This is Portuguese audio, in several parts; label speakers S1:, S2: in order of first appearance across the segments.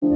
S1: Um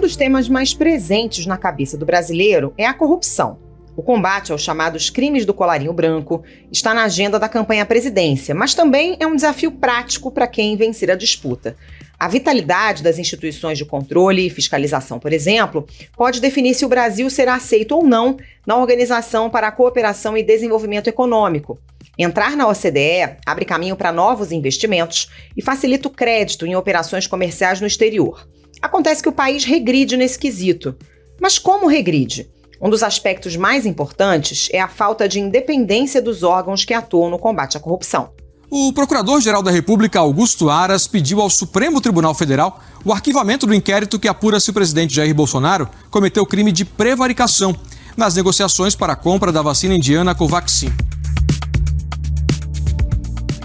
S1: dos temas mais presentes na cabeça do brasileiro é a corrupção. O combate aos chamados crimes do colarinho branco está na agenda da campanha à presidência, mas também é um desafio prático para quem vencer a disputa. A vitalidade das instituições de controle e fiscalização, por exemplo, pode definir se o Brasil será aceito ou não na Organização para a Cooperação e Desenvolvimento Econômico. Entrar na OCDE abre caminho para novos investimentos e facilita o crédito em operações comerciais no exterior. Acontece que o país regride nesse quesito. Mas como regride? Um dos aspectos mais importantes é a falta de independência dos órgãos que atuam no combate à corrupção.
S2: O Procurador-Geral da República, Augusto Aras, pediu ao Supremo Tribunal Federal o arquivamento do inquérito que apura se o presidente Jair Bolsonaro cometeu crime de prevaricação nas negociações para a compra da vacina indiana Covaxin.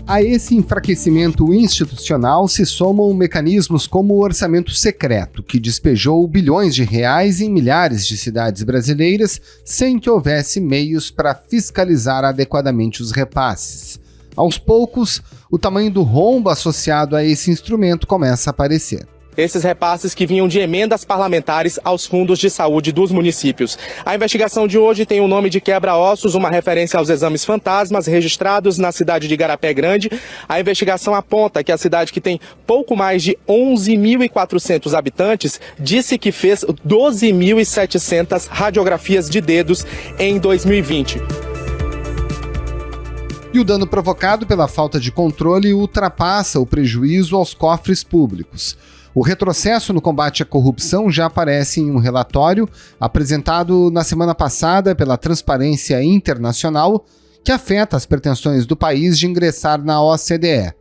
S3: A esse enfraquecimento institucional se somam mecanismos como o orçamento secreto, que despejou bilhões de reais em milhares de cidades brasileiras sem que houvesse meios para fiscalizar adequadamente os repasses. Aos poucos, o tamanho do rombo associado a esse instrumento começa a aparecer.
S4: Esses repasses que vinham de emendas parlamentares aos fundos de saúde dos municípios. A investigação de hoje tem o nome de quebra-ossos, uma referência aos exames fantasmas registrados na cidade de Igarapé Grande. A investigação aponta que a cidade, que tem pouco mais de 11.400 habitantes, disse que fez 12.700 radiografias de dedos em 2020.
S3: E o dano provocado pela falta de controle ultrapassa o prejuízo aos cofres públicos. O retrocesso no combate à corrupção já aparece em um relatório apresentado na semana passada pela Transparência Internacional, que afeta as pretensões do país de ingressar na OCDE.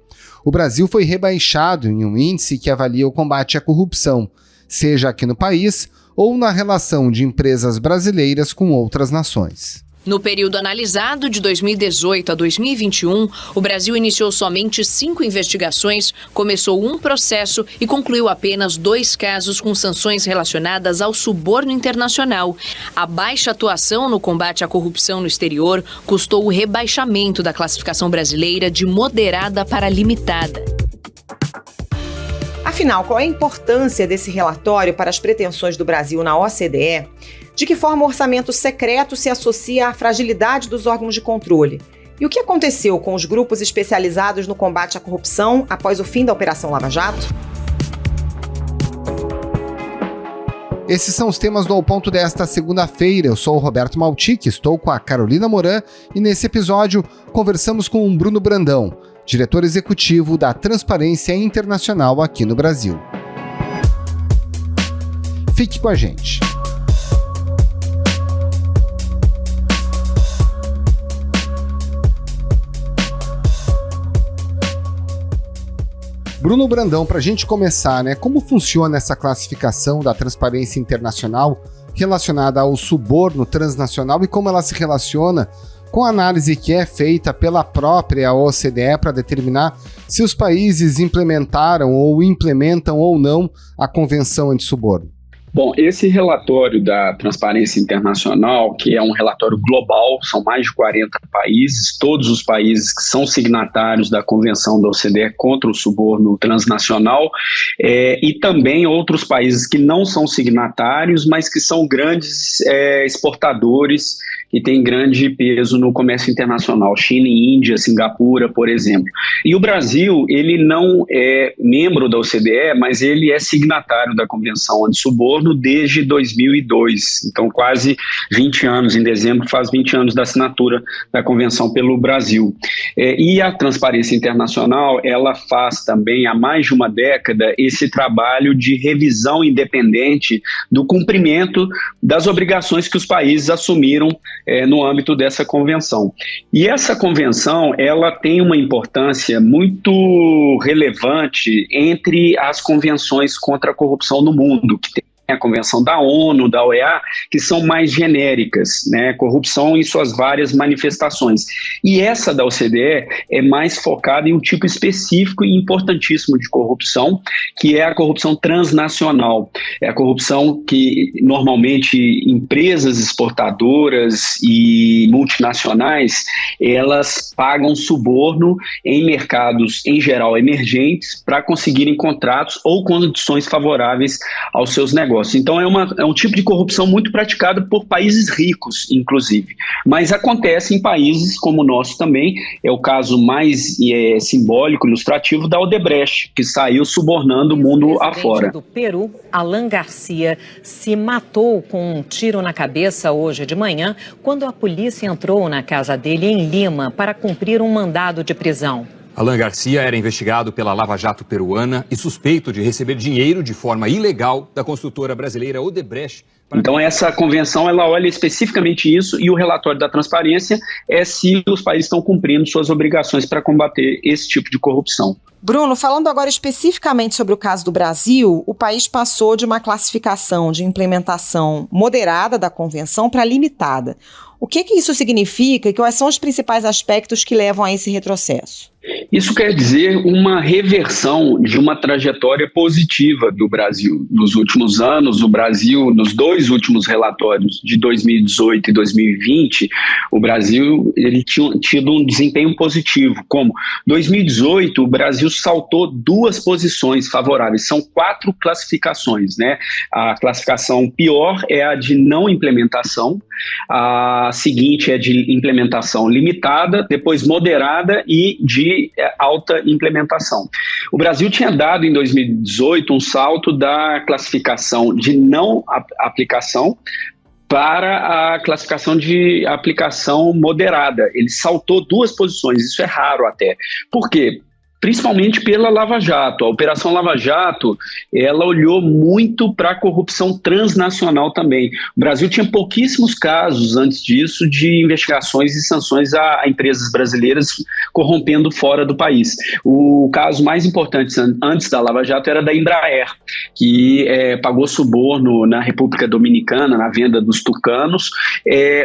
S3: O Brasil foi rebaixado em um índice que avalia o combate à corrupção, seja aqui no país ou na relação de empresas brasileiras com outras nações.
S5: No período analisado, de 2018 a 2021, o Brasil iniciou somente 5 investigações, começou um processo e concluiu apenas 2 casos com sanções relacionadas ao suborno internacional. A baixa atuação no combate à corrupção no exterior custou o rebaixamento da classificação brasileira de moderada para limitada.
S1: Afinal, qual é a importância desse relatório para as pretensões do Brasil na OCDE? De que forma o orçamento secreto se associa à fragilidade dos órgãos de controle? E o que aconteceu com os grupos especializados no combate à corrupção após o fim da Operação Lava Jato?
S3: Esses são os temas do Ao Ponto desta segunda-feira. Eu sou o Roberto Maltic, estou com a Carolina Moran e nesse episódio conversamos com o Bruno Brandão, diretor executivo da Transparência Internacional aqui no Brasil. Fique com a gente. Bruno Brandão, para a gente começar, como funciona essa classificação da Transparência Internacional relacionada ao suborno transnacional e como ela se relaciona com a análise que é feita pela própria OCDE para determinar se os países implementaram ou implementam ou não a Convenção Antissuborno?
S6: Bom, esse relatório da Transparência Internacional, que é um relatório global, são mais de 40 países, todos os países que são signatários da Convenção da OCDE contra o suborno transnacional, e também outros países que não são signatários, mas que são grandes exportadores e têm grande peso no comércio internacional, China e Índia, Singapura, por exemplo. E o Brasil, ele não é membro da OCDE, mas ele é signatário da Convenção Antissuborno desde 2002, então quase 20 anos, em dezembro faz 20 anos da assinatura da Convenção pelo Brasil. E a Transparência Internacional, ela faz também há mais de uma década esse trabalho de revisão independente do cumprimento das obrigações que os países assumiram no âmbito dessa convenção. E essa convenção, ela tem uma importância muito relevante entre as convenções contra a corrupção no mundo, que tem a Convenção da ONU, da OEA, que são mais genéricas, né? Corrupção em suas várias manifestações. E essa da OCDE é mais focada em um tipo específico e importantíssimo de corrupção, que é a corrupção transnacional. É a corrupção que normalmente empresas exportadoras e multinacionais, elas pagam suborno em mercados, em geral, emergentes, para conseguirem contratos ou condições favoráveis aos seus negócios. Então é um tipo de corrupção muito praticado por países ricos, inclusive. Mas acontece em países como o nosso também. É o caso mais simbólico, ilustrativo da Odebrecht, que saiu subornando o mundo afora.
S7: O presidente do Peru, Alan Garcia, se matou com um tiro na cabeça hoje de manhã, quando a polícia entrou na casa dele em Lima para cumprir um mandado de prisão.
S8: Alan Garcia era investigado pela Lava Jato peruana e suspeito de receber dinheiro de forma ilegal da construtora brasileira Odebrecht.
S6: Então essa convenção, ela olha especificamente isso, e o relatório da transparência é se os países estão cumprindo suas obrigações para combater esse tipo de corrupção.
S1: Bruno, falando agora especificamente sobre o caso do Brasil, o país passou de uma classificação de implementação moderada da convenção para limitada. O que isso significa e quais são os principais aspectos que levam a esse retrocesso?
S6: Isso quer dizer uma reversão de uma trajetória positiva do Brasil. Nos últimos anos, o Brasil, nos dois últimos relatórios de 2018 e 2020, o Brasil ele tinha tido um desempenho positivo. Como 2018, o Brasil saltou 2 posições favoráveis, são 4 classificações, né? A classificação pior é a de não implementação, a seguinte é de implementação limitada, depois moderada e de alta implementação. O Brasil tinha dado em 2018 um salto da classificação de não aplicação para a classificação de aplicação moderada. Ele saltou 2 posições, isso é raro até. Por quê? Principalmente pela Lava Jato. A Operação Lava Jato, ela olhou muito para a corrupção transnacional também. O Brasil tinha pouquíssimos casos antes disso de investigações e sanções a empresas brasileiras corrompendo fora do país. O caso mais importante antes da Lava Jato era da Embraer, que pagou suborno na República Dominicana, na venda dos tucanos,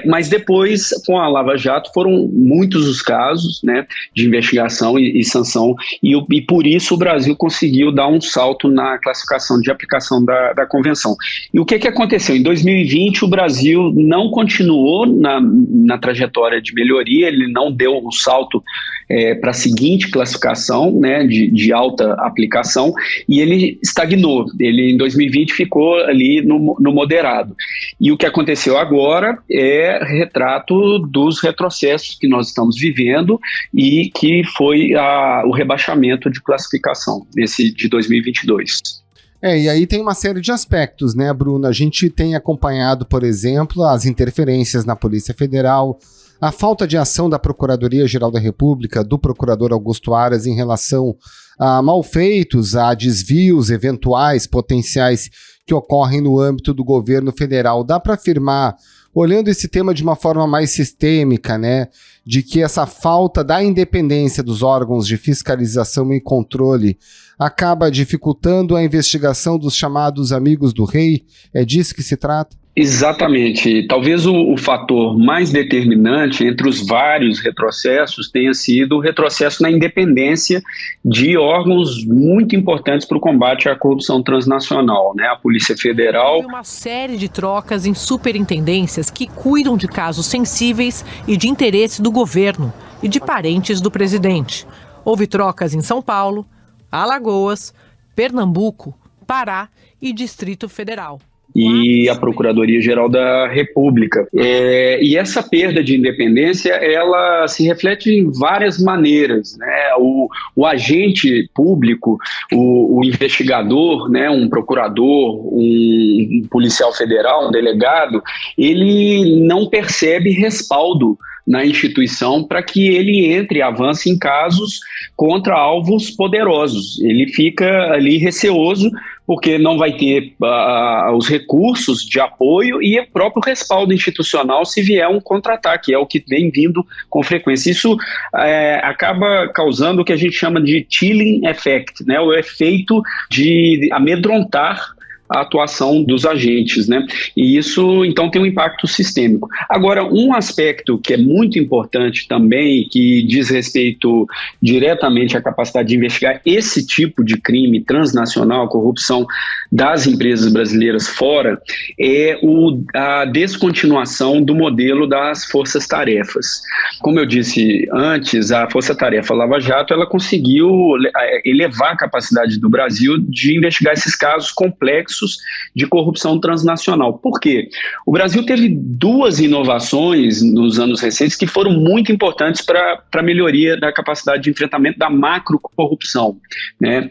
S6: mas depois, com a Lava Jato, foram muitos os casos, né, de investigação e sanção. E por isso o Brasil conseguiu dar um salto na classificação de aplicação da convenção. E o que aconteceu? Em 2020 o Brasil não continuou na trajetória de melhoria, ele não deu um salto para a seguinte classificação, né, de alta aplicação, e ele estagnou. Ele em 2020 ficou ali no moderado. E o que aconteceu agora é retrato dos retrocessos que nós estamos vivendo e que foi o rebaixamento de classificação desse de 2022.
S3: E aí tem uma série de aspectos, né, Bruno? A gente tem acompanhado, por exemplo, as interferências na Polícia Federal, a falta de ação da Procuradoria-Geral da República, do procurador Augusto Aras, em relação a malfeitos, a desvios eventuais, potenciais, que ocorrem no âmbito do governo federal. Dá para afirmar, olhando esse tema de uma forma mais sistêmica, né, de que essa falta da independência dos órgãos de fiscalização e controle acaba dificultando a investigação dos chamados amigos do rei? É disso que se trata?
S6: Exatamente. Talvez o fator mais determinante entre os vários retrocessos tenha sido o retrocesso na independência de órgãos muito importantes para o combate à corrupção transnacional, né? A Polícia Federal.
S9: Houve uma série de trocas em superintendências que cuidam de casos sensíveis e de interesse do governo e de parentes do presidente. Houve trocas em São Paulo, Alagoas, Pernambuco, Pará e Distrito Federal.
S6: E a Procuradoria-Geral da República. E essa perda de independência, ela se reflete em várias maneiras, né? O agente público, o investigador, né? Um procurador, um policial federal, um delegado, ele não percebe respaldo na instituição para que ele entre e avance em casos contra alvos poderosos. Ele fica ali receoso porque não vai ter os recursos de apoio e o próprio respaldo institucional se vier um contra-ataque, é o que vem vindo com frequência. Isso acaba causando o que a gente chama de chilling effect, né? O efeito de amedrontar a atuação dos agentes, né? E isso, então, tem um impacto sistêmico. Agora, um aspecto que é muito importante também, que diz respeito diretamente à capacidade de investigar esse tipo de crime transnacional, corrupção das empresas brasileiras fora, é a descontinuação do modelo das forças-tarefas. Como eu disse antes, a Força-Tarefa Lava Jato, ela conseguiu elevar a capacidade do Brasil de investigar esses casos complexos de corrupção transnacional. Por quê? O Brasil teve duas inovações nos anos recentes que foram muito importantes para a melhoria da capacidade de enfrentamento da macrocorrupção, né?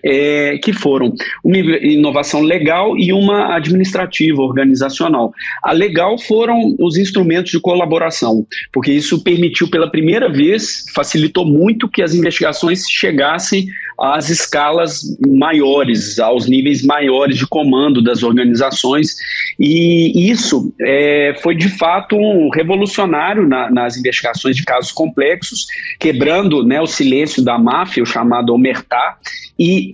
S6: Que foram uma inovação legal e uma administrativa, organizacional. A legal foram os instrumentos de colaboração, porque isso permitiu pela primeira vez, facilitou muito que as investigações chegassem às escalas maiores, aos níveis maiores de comando das organizações, e isso foi de fato revolucionário nas investigações de casos complexos, quebrando, né, o silêncio da máfia, o chamado omertá,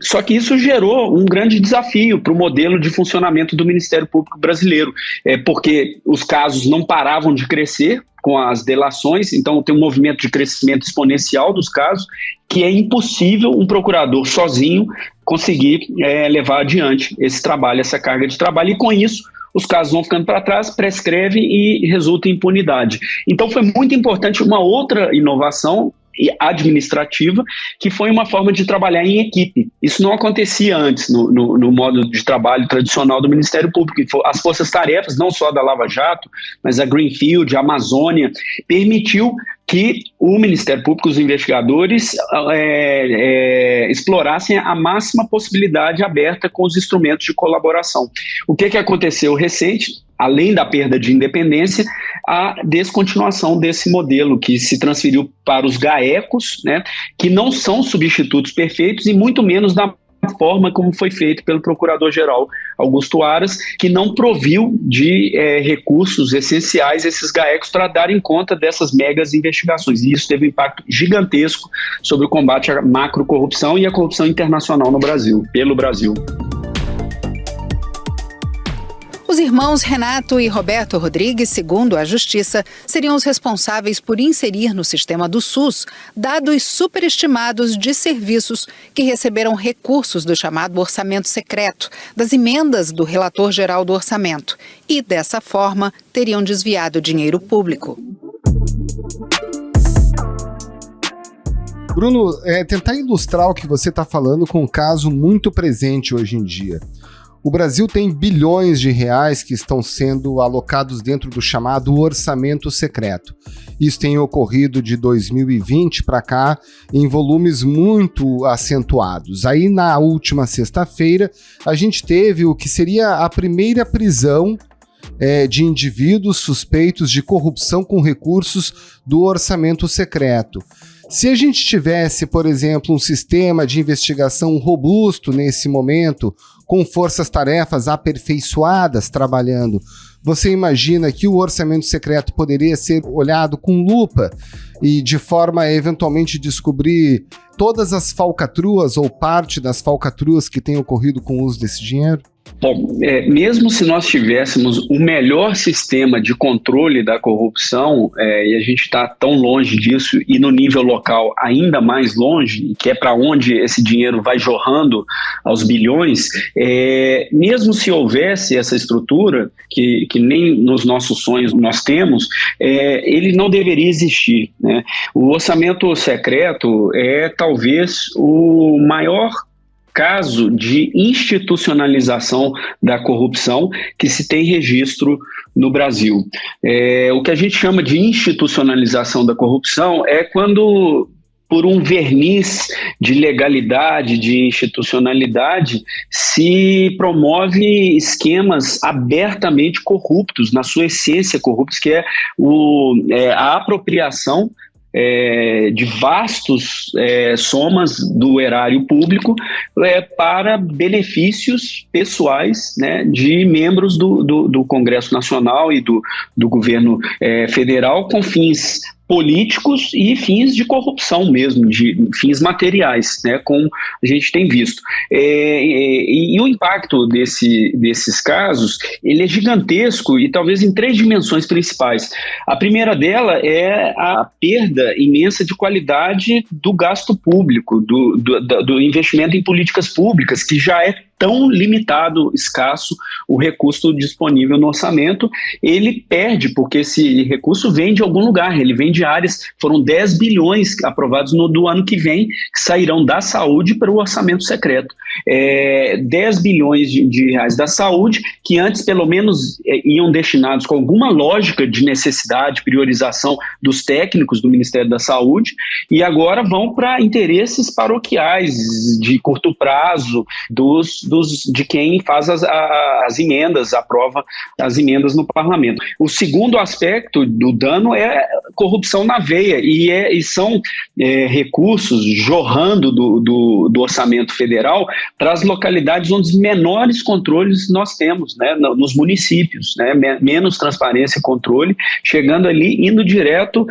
S6: só que isso gerou um grande desafio para o modelo de funcionamento do Ministério Público brasileiro, porque os casos não paravam de crescer com as delações, então tem um movimento de crescimento exponencial dos casos, que é impossível um procurador sozinho conseguir levar adiante esse trabalho, essa carga de trabalho, e com isso os casos vão ficando para trás, prescrevem e resulta em impunidade. Então foi muito importante uma outra inovação administrativa, que foi uma forma de trabalhar em equipe. Isso não acontecia antes no modo de trabalho tradicional do Ministério Público. As forças-tarefas, não só da Lava Jato, mas a Greenfield, a Amazônia, permitiu que o Ministério Público, os investigadores, explorassem a máxima possibilidade aberta com os instrumentos de colaboração. O que aconteceu recente? Além da perda de independência, a descontinuação desse modelo que se transferiu para os GAECOS, né, que não são substitutos perfeitos e muito menos da forma como foi feito pelo Procurador-Geral Augusto Aras, que não proviu de recursos essenciais esses GAECOS para darem conta dessas megas investigações. E isso teve um impacto gigantesco sobre o combate à macrocorrupção e à corrupção internacional no Brasil, pelo Brasil.
S10: Os irmãos Renato e Roberto Rodrigues, segundo a Justiça, seriam os responsáveis por inserir no sistema do SUS dados superestimados de serviços que receberam recursos do chamado orçamento secreto, das emendas do relator-geral do orçamento, e, dessa forma, teriam desviado dinheiro público.
S3: Bruno, tentar ilustrar o que você está falando com um caso muito presente hoje em dia. O Brasil tem bilhões de reais que estão sendo alocados dentro do chamado orçamento secreto. Isso tem ocorrido de 2020 para cá em volumes muito acentuados. Aí na última sexta-feira a gente teve o que seria a primeira prisão de indivíduos suspeitos de corrupção com recursos do orçamento secreto. Se a gente tivesse, por exemplo, um sistema de investigação robusto nesse momento, com forças-tarefas aperfeiçoadas trabalhando, você imagina que o orçamento secreto poderia ser olhado com lupa e de forma a eventualmente descobrir todas as falcatruas ou parte das falcatruas que têm ocorrido com o uso desse dinheiro?
S6: Bom, mesmo se nós tivéssemos o melhor sistema de controle da corrupção, e a gente está tão longe disso, e no nível local ainda mais longe, que é para onde esse dinheiro vai jorrando aos bilhões, mesmo se houvesse essa estrutura, que nem nos nossos sonhos nós temos, ele não deveria existir, né? O orçamento secreto é talvez o maior caso de institucionalização da corrupção que se tem registro no Brasil. O que a gente chama de institucionalização da corrupção é quando, por um verniz de legalidade, de institucionalidade, se promove esquemas abertamente corruptos, na sua essência corruptos, que é a apropriação de vastos somas do erário público para benefícios pessoais, né, de membros do Congresso Nacional e do governo federal com fins políticos e fins de corrupção mesmo, de fins materiais, né, como a gente tem visto. E o impacto desses casos, ele é gigantesco e talvez em 3 dimensões principais. A primeira dela é a perda imensa de qualidade do gasto público, do investimento em políticas públicas, que já é tão limitado, escasso, o recurso disponível no orçamento, ele perde, porque esse recurso vem de algum lugar, ele vem de áreas, foram 10 bilhões aprovados do ano que vem, que sairão da saúde para o orçamento secreto. 10 bilhões de reais da saúde, que antes pelo menos iam destinados com alguma lógica de necessidade, priorização dos técnicos do Ministério da Saúde, e agora vão para interesses paroquiais, de curto prazo, de quem faz as emendas, aprova as emendas no parlamento. O segundo aspecto do dano é corrupção na veia, e são recursos jorrando do orçamento federal para as localidades onde os menores controles nós temos, né, nos municípios, né, menos transparência e controle, chegando ali, indo direto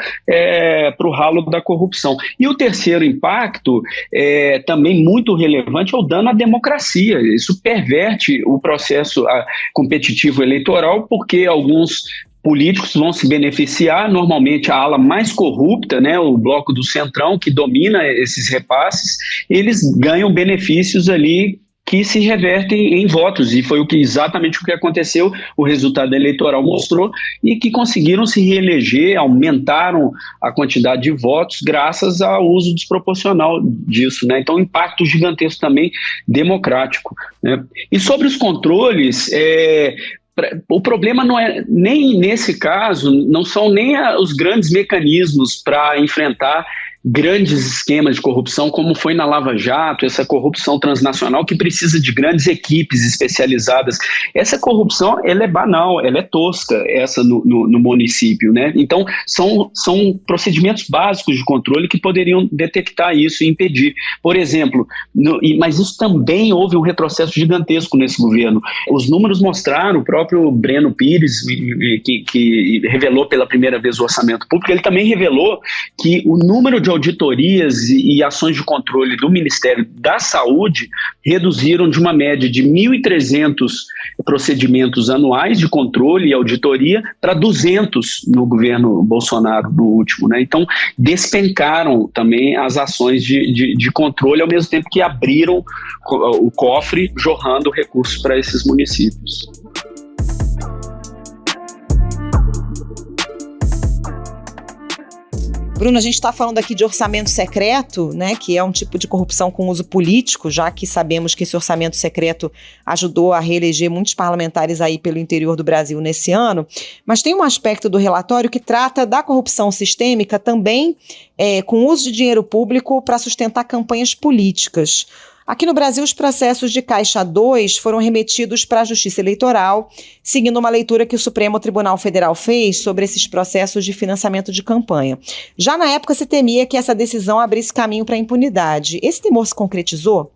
S6: para o ralo da corrupção. E o terceiro impacto, também muito relevante, é o dano à democracia. Isso perverte o processo competitivo eleitoral, porque alguns políticos vão se beneficiar, normalmente a ala mais corrupta, né, o bloco do Centrão, que domina esses repasses, eles ganham benefícios ali que se revertem em votos, e foi exatamente o que aconteceu, o resultado eleitoral mostrou, e que conseguiram se reeleger, aumentaram a quantidade de votos graças ao uso desproporcional disso, né? Então, impacto gigantesco também democrático, né? E sobre os controles, o problema não é, nem nesse caso, não são nem os grandes mecanismos para enfrentar grandes esquemas de corrupção, como foi na Lava Jato, essa corrupção transnacional que precisa de grandes equipes especializadas. Essa corrupção, ela é banal, ela é tosca, essa no município, né? Então, são procedimentos básicos de controle que poderiam detectar isso e impedir. Por exemplo, mas isso também houve um retrocesso gigantesco nesse governo. Os números mostraram, o próprio Breno Pires, que revelou pela primeira vez o orçamento público, ele também revelou que o número de auditorias e ações de controle do Ministério da Saúde reduziram de uma média de 1.300 procedimentos anuais de controle e auditoria para 200 no governo Bolsonaro, no último, né? Então, despencaram também as ações de controle, ao mesmo tempo que abriram o cofre, jorrando recursos para esses municípios.
S1: Bruno, a gente está falando aqui de orçamento secreto, né, que é um tipo de corrupção com uso político, já que sabemos que esse orçamento secreto ajudou a reeleger muitos parlamentares aí pelo interior do Brasil nesse ano, mas tem um aspecto do relatório que trata da corrupção sistêmica também com uso de dinheiro público para sustentar campanhas políticas. Aqui no Brasil, os processos de Caixa 2 foram remetidos para a Justiça Eleitoral, seguindo uma leitura que o Supremo Tribunal Federal fez sobre esses processos de financiamento de campanha. Já na época, se temia que essa decisão abrisse caminho para a impunidade. Esse temor se concretizou?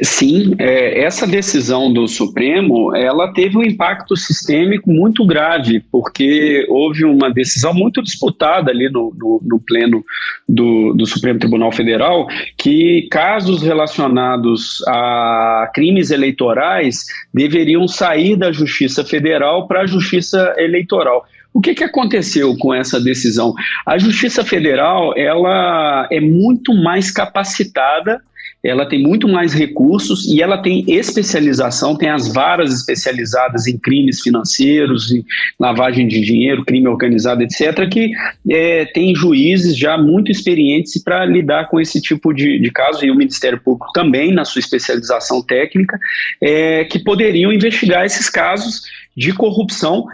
S6: Sim, essa decisão do Supremo, ela teve um impacto sistêmico muito grave, porque houve uma decisão muito disputada ali no pleno do Supremo Tribunal Federal, que casos relacionados a crimes eleitorais deveriam sair da Justiça Federal para a Justiça Eleitoral. O que aconteceu com essa decisão? A Justiça Federal, ela é muito mais capacitada, ela tem muito mais recursos e ela tem especialização, tem as varas especializadas em crimes financeiros, em lavagem de dinheiro, crime organizado, etc., que tem juízes já muito experientes para lidar com esse tipo de caso, e o Ministério Público também, na sua especialização técnica, que poderiam investigar esses casos de corrupção,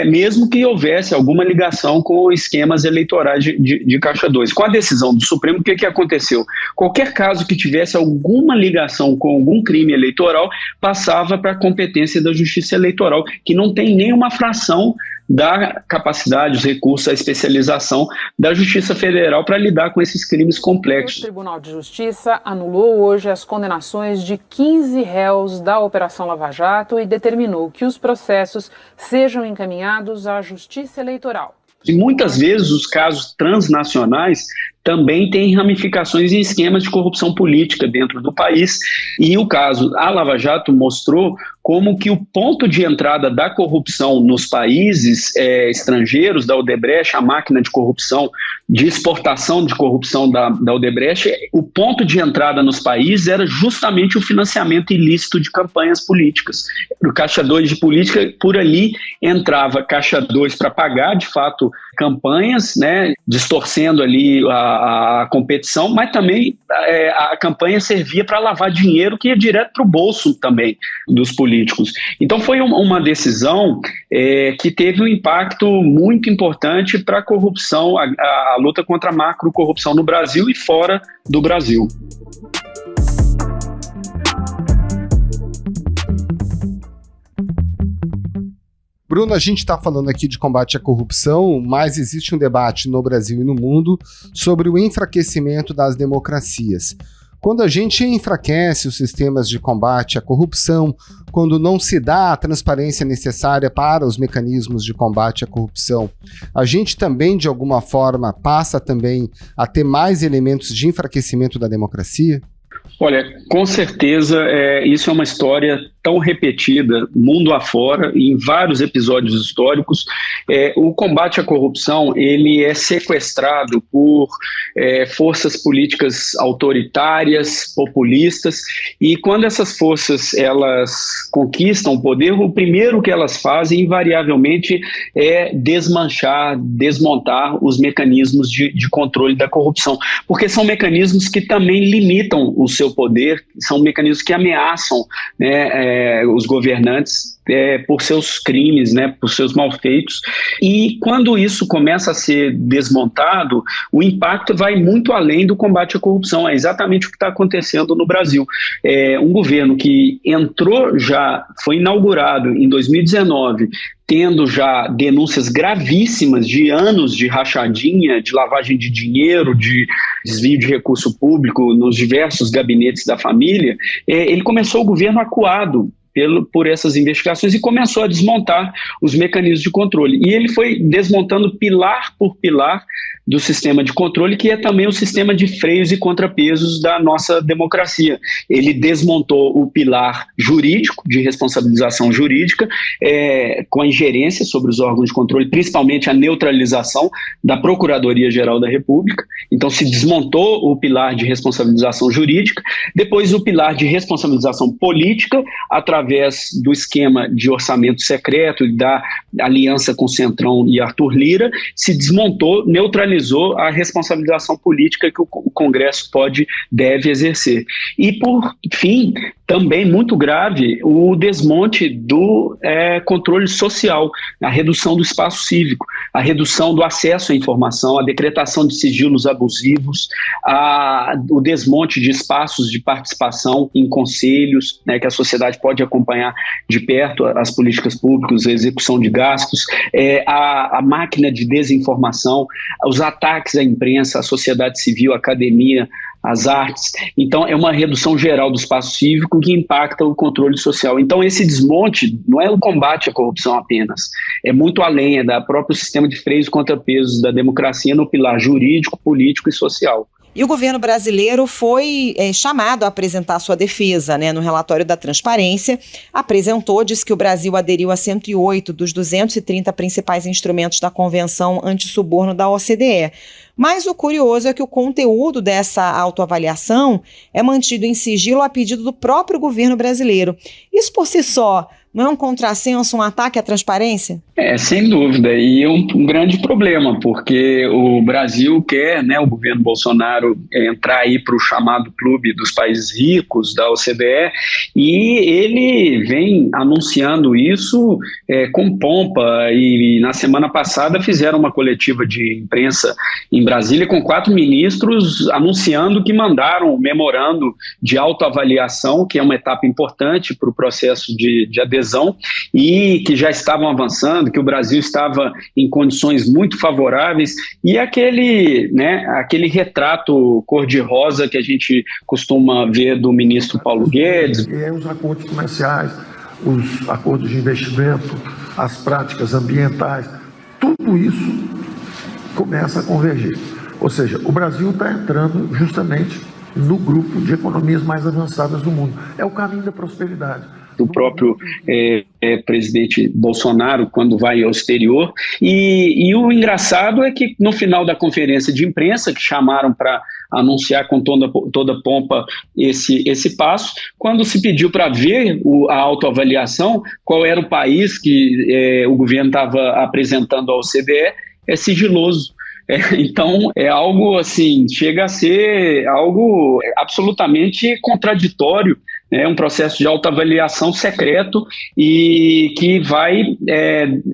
S6: mesmo que houvesse alguma ligação com esquemas eleitorais de Caixa 2. Com a decisão do Supremo, o que aconteceu? Qualquer caso que tivesse alguma ligação com algum crime eleitoral passava para a competência da Justiça Eleitoral, que não tem nenhuma fração da capacidade, os recursos, a especialização da Justiça Federal para lidar com esses crimes complexos.
S11: O Tribunal de Justiça anulou hoje as condenações de 15 réus da Operação Lava Jato e determinou que os processos sejam encaminhados à Justiça Eleitoral.
S6: E muitas vezes os casos transnacionais também têm ramificações em esquemas de corrupção política dentro do país. E o caso a Lava Jato mostrou como que o ponto de entrada da corrupção nos países estrangeiros, da Odebrecht, a máquina de corrupção, de exportação de corrupção da Odebrecht, o ponto de entrada nos países era justamente o financiamento ilícito de campanhas políticas. O Caixa 2 de política, por ali entrava Caixa 2 para pagar, de fato, campanhas, né, distorcendo ali a competição, mas também a campanha servia para lavar dinheiro que ia direto para o bolso também dos políticos. Então foi uma decisão que teve um impacto muito importante para a corrupção, a luta contra a macrocorrupção no Brasil e fora do Brasil.
S3: Bruno, a gente está falando aqui de combate à corrupção, mas existe um debate no Brasil e no mundo sobre o enfraquecimento das democracias. Quando a gente enfraquece os sistemas de combate à corrupção, quando não se dá a transparência necessária para os mecanismos de combate à corrupção, a gente também, de alguma forma, passa também a ter mais elementos de enfraquecimento da democracia?
S6: Olha, com certeza isso é uma história tão repetida mundo afora, em vários episódios históricos. O combate à corrupção ele é sequestrado por forças políticas autoritárias, populistas, e quando essas forças elas conquistam o poder, o primeiro que elas fazem invariavelmente é desmontar os mecanismos de controle da corrupção, porque são mecanismos que também limitam o seu poder, são mecanismos que ameaçam, né, os governantes por seus crimes, né, por seus malfeitos. E quando isso começa a ser desmontado, o impacto vai muito além do combate à corrupção. É exatamente o que está acontecendo no Brasil. Um governo que foi inaugurado em 2019, tendo já denúncias gravíssimas de anos de rachadinha, de lavagem de dinheiro, de desvio de recurso público nos diversos gabinetes da família, ele começou o governo acuado por essas investigações e começou a desmontar os mecanismos de controle. E ele foi desmontando pilar por pilar do sistema de controle, que é também o sistema de freios e contrapesos da nossa democracia. Ele desmontou o pilar jurídico, de responsabilização jurídica, com a ingerência sobre os órgãos de controle, principalmente a neutralização da Procuradoria-Geral da República. Então se desmontou o pilar de responsabilização jurídica, depois o pilar de responsabilização política, através do esquema de orçamento secreto e da aliança com Centrão e Arthur Lira, se desmontou, neutralizou a responsabilização política que o Congresso deve exercer. E, por fim, também muito grave, o desmonte do controle social, a redução do espaço cívico, a redução do acesso à informação, a decretação de sigilos abusivos, o desmonte de espaços de participação em conselhos, né, que a sociedade pode acompanhar de perto as políticas públicas, a execução de gastos, a máquina de desinformação, os ataques à imprensa, à sociedade civil, à academia, às artes. Então é uma redução geral do espaço cívico que impacta o controle social. Então esse desmonte não é o combate à corrupção apenas, é muito além, é do próprio sistema de freios e contrapesos da democracia no pilar jurídico, político e social.
S1: E o governo brasileiro foi chamado a apresentar sua defesa, né? No relatório da Transparência, disse que o Brasil aderiu a 108 dos 230 principais instrumentos da Convenção Antissuborno da OCDE. Mas o curioso é que o conteúdo dessa autoavaliação é mantido em sigilo a pedido do próprio governo brasileiro. Isso por si só não é um contrassenso, um ataque à transparência?
S6: Sem dúvida, e é um grande problema, porque o Brasil quer, né, o governo Bolsonaro entrar aí para o chamado clube dos países ricos da OCDE, e ele vem anunciando isso com pompa, e na semana passada fizeram uma coletiva de imprensa em Brasília com 4 ministros anunciando que mandaram um memorando de autoavaliação, que é uma etapa importante para o processo de adesão, e que já estavam avançando, que o Brasil estava em condições muito favoráveis, e aquele retrato cor-de-rosa que a gente costuma ver do ministro Paulo Guedes.
S12: Os acordos comerciais, os acordos de investimento, as práticas ambientais, tudo isso começa a convergir. Ou seja, o Brasil está entrando justamente no grupo de economias mais avançadas do mundo. É o caminho da prosperidade.
S6: Do próprio presidente Bolsonaro, quando vai ao exterior. E o engraçado é que no final da conferência de imprensa, que chamaram para anunciar com toda pompa esse passo, quando se pediu para ver a autoavaliação, qual era o país que o governo estava apresentando ao OCDE, é sigiloso. Então, é algo assim, chega a ser algo absolutamente contraditório, né? Um processo de autoavaliação secreto e que vai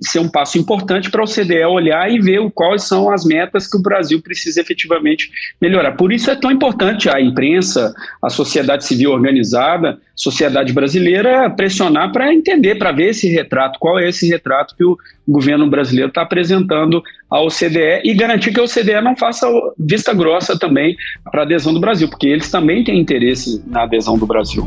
S6: ser um passo importante para o OCDE olhar e ver quais são as metas que o Brasil precisa efetivamente melhorar. Por isso é tão importante a imprensa, a sociedade civil organizada, sociedade brasileira pressionar para entender, para ver esse retrato, qual é esse retrato que o governo brasileiro está apresentando ao OCDE e garantir que a OCDE não faça vista grossa também para a adesão do Brasil, porque eles também têm interesse na adesão do Brasil.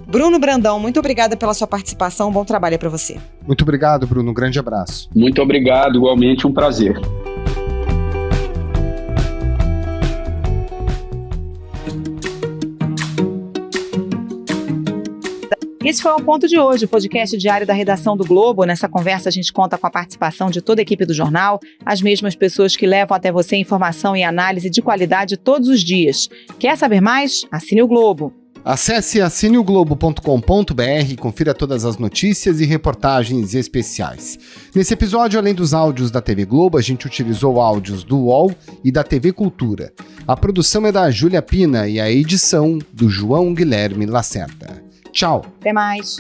S1: Bruno Brandão, muito obrigada pela sua participação, bom trabalho para você.
S3: Muito obrigado, Bruno, um grande abraço.
S6: Muito obrigado, igualmente um prazer.
S1: Esse foi o Ponto de Hoje, o podcast diário da redação do Globo. Nessa conversa a gente conta com a participação de toda a equipe do jornal, as mesmas pessoas que levam até você informação e análise de qualidade todos os dias. Quer saber mais? Assine o Globo.
S3: Acesse assineoglobo.com.br e confira todas as notícias e reportagens especiais. Nesse episódio, além dos áudios da TV Globo, a gente utilizou áudios do UOL e da TV Cultura. A produção é da Júlia Pina e a edição do João Guilherme Lacerda. Tchau.
S1: Até mais.